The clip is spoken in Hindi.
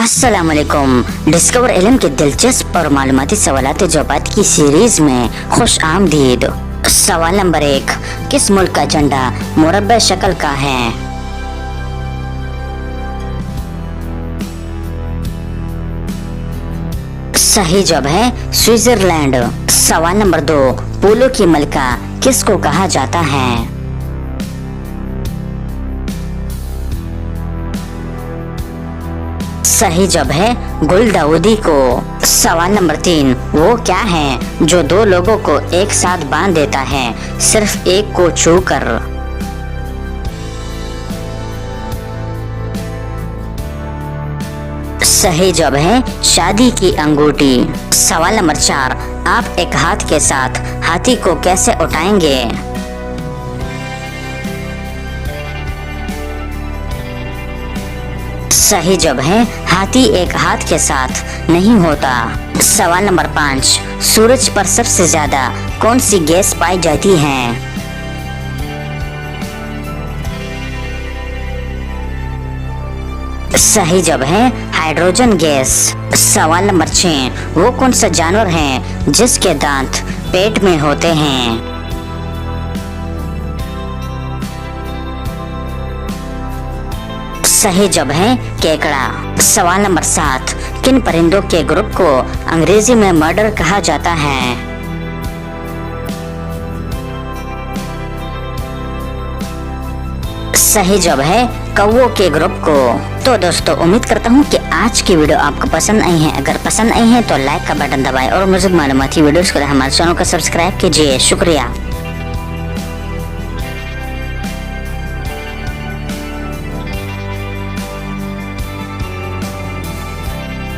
अस्सलामुअलैकुम। डिस्कवर इल्म के दिलचस्प और मालूमाती सवालात जवाबात की सीरीज में खुश आमदीद। सवाल नंबर 1, किस मुल्क का झंडा मुरब्बा शक्ल का है? सही जवाब है स्विट्जरलैंड। सवाल नंबर 2, पोलो की मलका किसको कहा जाता है? सही जवाब है गुलदाउदी को। सवाल नंबर 3, वो क्या है जो दो लोगों को एक साथ बांध देता है सिर्फ एक को छू कर? सही जवाब है शादी की अंगूठी। सवाल नंबर 4, आप एक हाथ के साथ हाथी को कैसे उठाएंगे? सही जवाब है हाथी एक हाथ के साथ नहीं होता। सवाल नंबर 5, सूरज पर सबसे ज्यादा कौन सी गैस पाई जाती है? सही जवाब है हाइड्रोजन गैस। सवाल नंबर 6, वो कौन सा जानवर है जिसके दांत पेट में होते हैं? सही जवाब है केकड़ा। सवाल नंबर 7, किन परिंदों के ग्रुप को अंग्रेजी में मर्डर कहा जाता है? सही जवाब है कौवों के ग्रुप को। तो दोस्तों, उम्मीद करता हूँ कि आज की वीडियो आपको पसंद आई है। अगर पसंद आई है तो लाइक का बटन दबाएं और मज़ीद मालूमाती वीडियोस के लिए हमारे चैनल को सब्सक्राइब कीजिए। शुक्रिया।